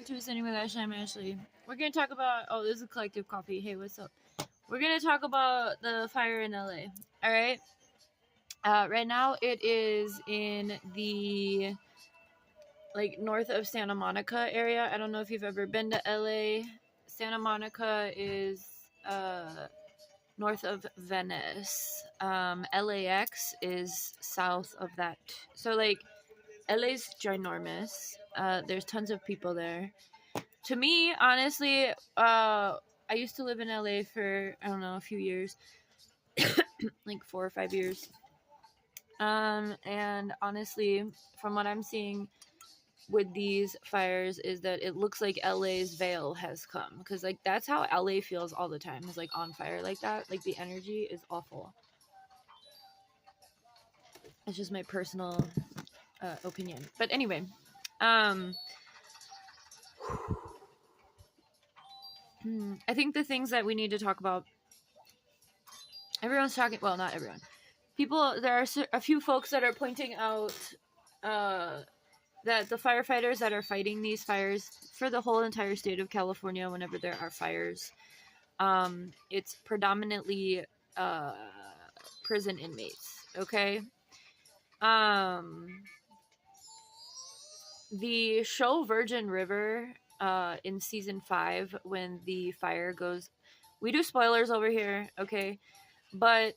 Tuesday anyway, I'm Ashley. We're gonna talk about this is Collective Coffee. Hey, what's up? We're gonna talk about the fire in LA. Alright. Right now it is in the north of Santa Monica area. I don't know if you've ever been to LA. Santa Monica is north of Venice. LAX is south of that. So LA's ginormous. There's tons of people there. To me, honestly, I used to live in LA for, I don't know, a few years. like 4 or 5 years. And honestly, from what I'm seeing with these fires is that it looks like LA's veil has come. Because, that's how LA feels all the time. Is, on fire like that. The energy is awful. It's just my personal opinion. But anyway, I think the things that we need to talk about, everyone's talking, well, not everyone. There are a few folks that are pointing out that the firefighters that are fighting these fires for the whole entire state of California, whenever there are fires, it's predominantly prison inmates, okay? The show Virgin River, in season 5, when the fire goes, we do spoilers over here, okay? But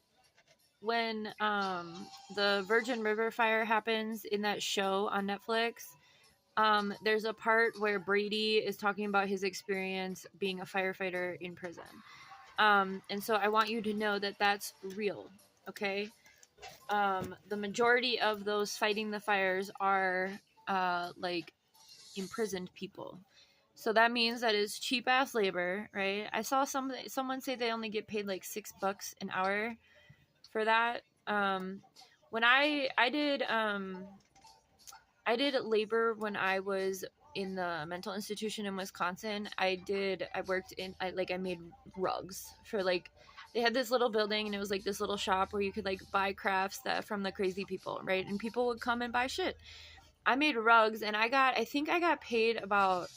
when the Virgin River fire happens in that show on Netflix, there's a part where Brady is talking about his experience being a firefighter in prison. And so I want you to know that that's real, okay? The majority of those fighting the fires are imprisoned people. So that means that it's cheap ass labor, right? I saw someone say they only get paid $6 an hour for that. When I did labor when I was in the mental institution in Wisconsin. I made rugs for they had this little building, and it was this little shop where you could buy crafts from the crazy people, right? And people would come and buy shit. I made rugs, and I think I got paid about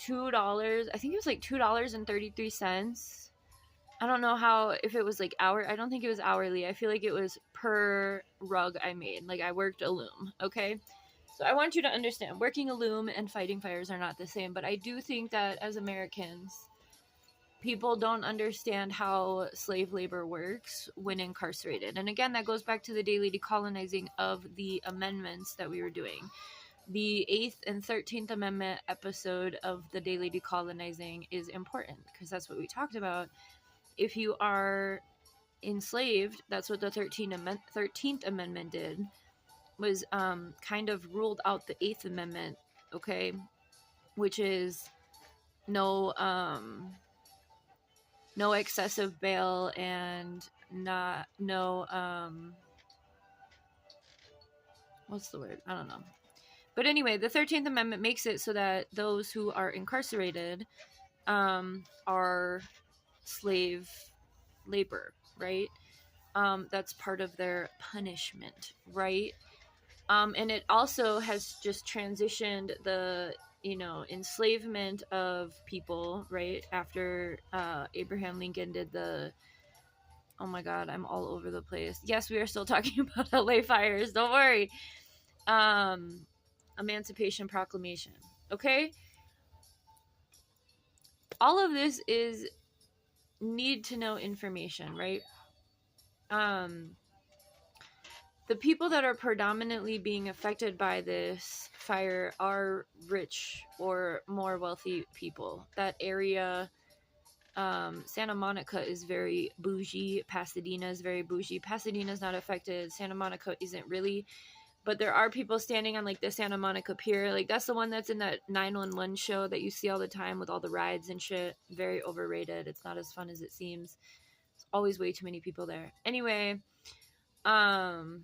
$2. I think it was $2.33. I don't know if it was hour. I don't think it was hourly. I feel like it was per rug I made. I worked a loom, okay? So I want you to understand, working a loom and fighting fires are not the same, but I do think that as Americans, people don't understand how slave labor works when incarcerated. And again, that goes back to the daily decolonizing of the amendments that we were doing. The 8th and 13th Amendment episode of the daily decolonizing is important because that's what we talked about. If you are enslaved, that's what the 13th Amendment did, was kind of ruled out the 8th Amendment, okay, which is no excessive bail and what's the word? I don't know. But anyway, the 13th Amendment makes it so that those who are incarcerated are slave labor, right? That's part of their punishment, right? And it also has just transitioned the, enslavement of people, right? After Abraham Lincoln did oh my God, I'm all over the place. Yes, we are still talking about LA fires. Don't worry. Emancipation Proclamation. Okay? All of this is need to know information, right? The people that are predominantly being affected by this fire are rich or more wealthy people. That area, Santa Monica is very bougie. Pasadena is very bougie. Pasadena's not affected. Santa Monica isn't really. But there are people standing on the Santa Monica Pier. That's the one that's in that 911 show that you see all the time with all the rides and shit. Very overrated. It's not as fun as it seems. There's always way too many people there. Anyway, so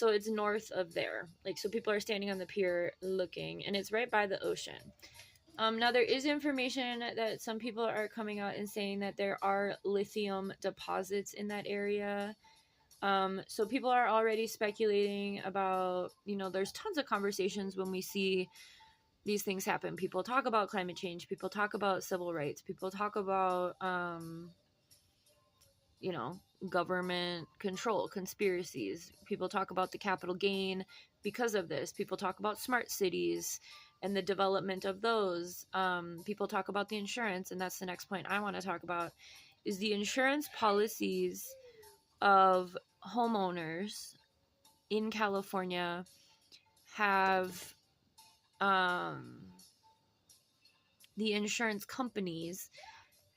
it's north of there. So people are standing on the pier looking, and it's right by the ocean. Now there is information that some people are coming out and saying that there are lithium deposits in that area. So people are already speculating about, there's tons of conversations when we see these things happen. People talk about climate change, people talk about civil rights, people talk about, you know, government control, conspiracies. People talk about the capital gain because of this. People talk about smart cities and the development of those. People talk about the insurance, and that's the next point I want to talk about is the insurance policies of homeowners in California have the insurance companies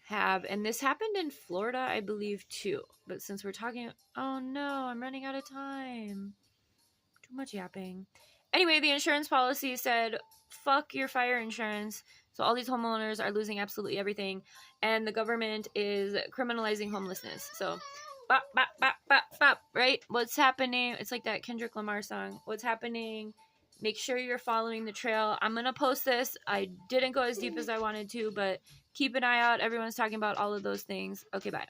have, and this happened in Florida, I believe, too. But since we're talking, oh no, I'm running out of time. Too much yapping. Anyway, the insurance policy said, fuck your fire insurance. So all these homeowners are losing absolutely everything. And the government is criminalizing homelessness. So, bop, bop, bop, bop, bop, right? What's happening? It's like that Kendrick Lamar song. What's happening? Make sure you're following the trail. I'm going to post this. I didn't go as deep as I wanted to, but keep an eye out. Everyone's talking about all of those things. Okay, bye.